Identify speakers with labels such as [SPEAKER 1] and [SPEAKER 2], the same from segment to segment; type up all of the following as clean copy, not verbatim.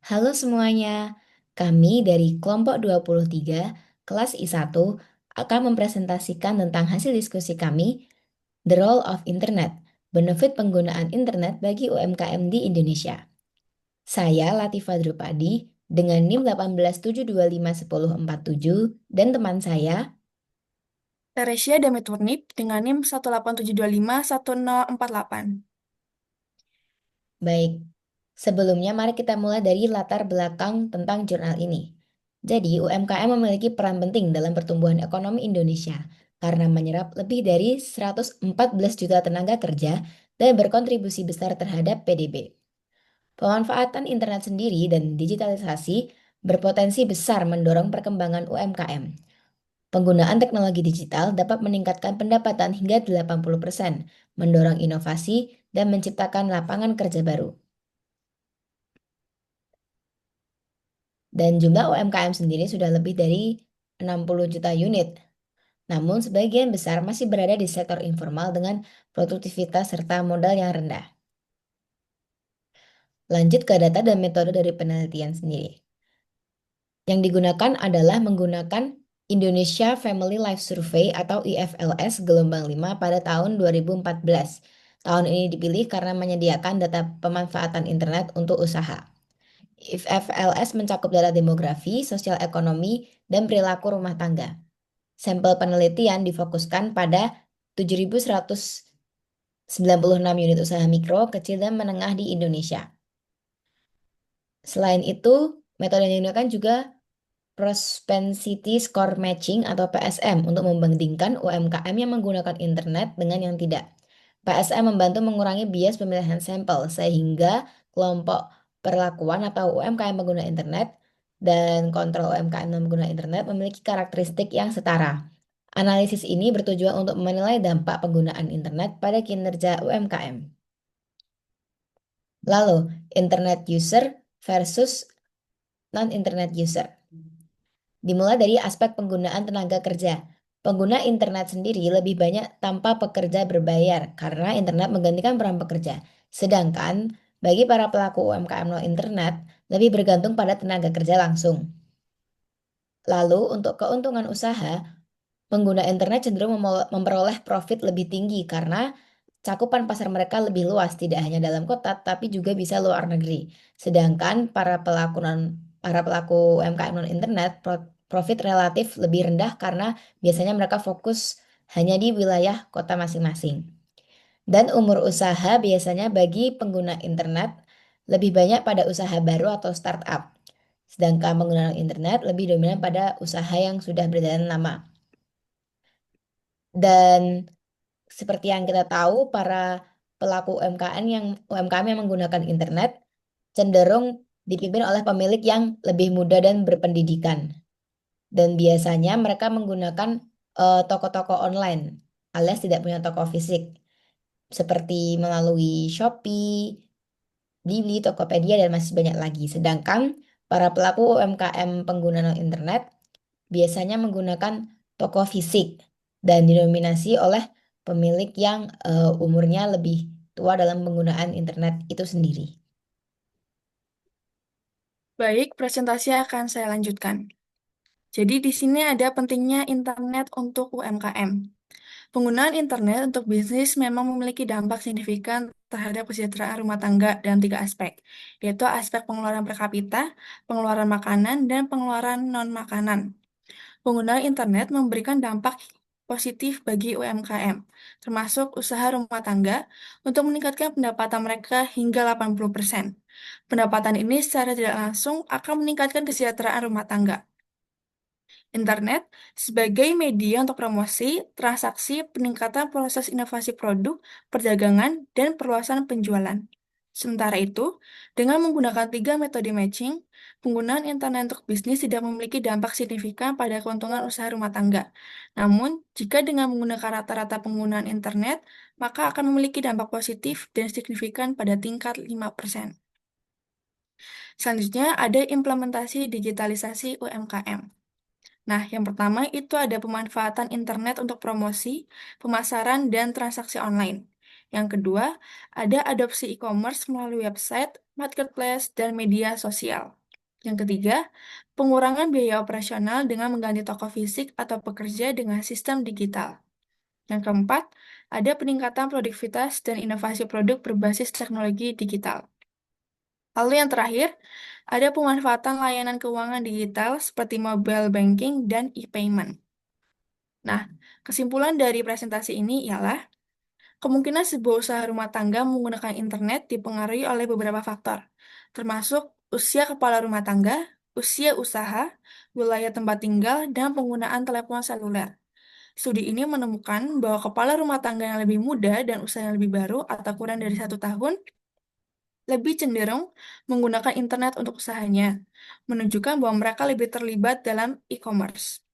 [SPEAKER 1] Halo semuanya, kami dari kelompok 23 kelas I1 akan mempresentasikan tentang hasil diskusi kami, The Role of Internet, benefit penggunaan internet bagi UMKM di Indonesia. Saya Latifa Drupadi dengan NIM 187251047 dan teman saya.
[SPEAKER 2] Teresia Dameturnip dengan NIM 187251048.
[SPEAKER 1] Baik, sebelumnya mari kita mulai dari latar belakang tentang jurnal ini. Jadi, UMKM memiliki peran penting dalam pertumbuhan ekonomi Indonesia karena menyerap lebih dari 114 juta tenaga kerja dan berkontribusi besar terhadap PDB. Pemanfaatan internet sendiri dan digitalisasi berpotensi besar mendorong perkembangan UMKM. Penggunaan teknologi digital dapat meningkatkan pendapatan hingga 80%, mendorong inovasi dan menciptakan lapangan kerja baru. Dan jumlah UMKM sendiri sudah lebih dari 60 juta unit. Namun sebagian besar masih berada di sektor informal dengan produktivitas serta modal yang rendah. Lanjut ke data dan metode dari penelitian sendiri. Yang digunakan adalah menggunakan Indonesia Family Life Survey atau IFLS gelombang 5 pada tahun 2014. Tahun ini dipilih karena menyediakan data pemanfaatan internet untuk usaha. IFLS mencakup data demografi, sosial ekonomi, dan perilaku rumah tangga. Sampel penelitian difokuskan pada 7.196 unit usaha mikro, kecil, dan menengah di Indonesia. Selain itu, metode yang digunakan juga Propensity Score Matching atau PSM untuk membandingkan UMKM yang menggunakan internet dengan yang tidak. PSM membantu mengurangi bias pemilihan sampel sehingga kelompok perlakuan atau UMKM pengguna internet dan kontrol UMKM yang menggunakan internet memiliki karakteristik yang setara. Analisis ini bertujuan untuk menilai dampak penggunaan internet pada kinerja UMKM. Lalu, internet user versus non-internet user. Dimulai dari aspek penggunaan tenaga kerja. Pengguna internet sendiri lebih banyak tanpa pekerja berbayar karena internet menggantikan peran pekerja. Sedangkan bagi para pelaku UMKM non internet lebih bergantung pada tenaga kerja langsung. Lalu untuk keuntungan usaha, pengguna internet cenderung memperoleh profit lebih tinggi karena cakupan pasar mereka lebih luas, tidak hanya dalam kota, tapi juga bisa luar negeri. Sedangkan para pelaku UMKM non-internet, profit relatif lebih rendah karena biasanya mereka fokus hanya di wilayah kota masing-masing. Dan umur usaha biasanya bagi pengguna internet lebih banyak pada usaha baru atau startup. Sedangkan pengguna internet lebih dominan pada usaha yang sudah berjalan lama. Dan seperti yang kita tahu, para pelaku UMKM yang menggunakan internet cenderung dipimpin oleh pemilik yang lebih muda dan berpendidikan. Dan biasanya mereka menggunakan toko-toko online alias tidak punya toko fisik seperti melalui Shopee, Blibli, Tokopedia, dan masih banyak lagi. Sedangkan para pelaku UMKM pengguna non-internet biasanya menggunakan toko fisik dan didominasi oleh pemilik yang umurnya lebih tua dalam penggunaan internet itu sendiri.
[SPEAKER 2] Baik, presentasi akan saya lanjutkan. Jadi di sini ada pentingnya internet untuk UMKM. Penggunaan internet untuk bisnis memang memiliki dampak signifikan terhadap kesejahteraan rumah tangga dalam tiga aspek, yaitu aspek pengeluaran per kapita, pengeluaran makanan, dan pengeluaran non-makanan. Penggunaan internet memberikan dampak positif bagi UMKM, termasuk usaha rumah tangga, untuk meningkatkan pendapatan mereka hingga 80%. Pendapatan ini secara tidak langsung akan meningkatkan kesejahteraan rumah tangga. Internet sebagai media untuk promosi, transaksi, peningkatan proses inovasi produk, perdagangan, dan perluasan penjualan. Sementara itu, dengan menggunakan tiga metode matching, penggunaan internet untuk bisnis tidak memiliki dampak signifikan pada keuntungan usaha rumah tangga. Namun, jika dengan menggunakan rata-rata penggunaan internet, maka akan memiliki dampak positif dan signifikan pada tingkat 5%. Selanjutnya, ada implementasi digitalisasi UMKM. Nah, yang pertama itu ada pemanfaatan internet untuk promosi, pemasaran, dan transaksi online. Yang kedua, ada adopsi e-commerce melalui website, marketplace, dan media sosial. Yang ketiga, pengurangan biaya operasional dengan mengganti toko fisik atau pekerja dengan sistem digital. Yang keempat, ada peningkatan produktivitas dan inovasi produk berbasis teknologi digital. Lalu yang terakhir, ada pemanfaatan layanan keuangan digital seperti mobile banking dan e-payment. Nah, kesimpulan dari presentasi ini ialah kemungkinan sebuah usaha rumah tangga menggunakan internet dipengaruhi oleh beberapa faktor, termasuk usia kepala rumah tangga, usia usaha, wilayah tempat tinggal, dan penggunaan telepon seluler. Studi ini menemukan bahwa kepala rumah tangga yang lebih muda dan usaha yang lebih baru atau kurang dari 1 tahun lebih cenderung menggunakan internet untuk usahanya, menunjukkan bahwa mereka lebih terlibat dalam e-commerce.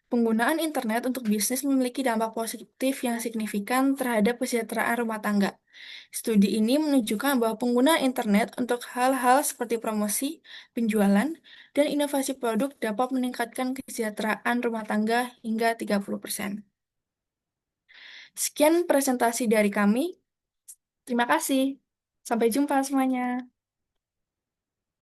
[SPEAKER 2] Penggunaan internet untuk bisnis memiliki dampak positif yang signifikan terhadap kesejahteraan rumah tangga. Studi ini menunjukkan bahwa penggunaan internet untuk hal-hal seperti promosi, penjualan, dan inovasi produk dapat meningkatkan kesejahteraan rumah tangga hingga 30%. Sekian presentasi dari kami. Terima kasih. Sampai jumpa semuanya.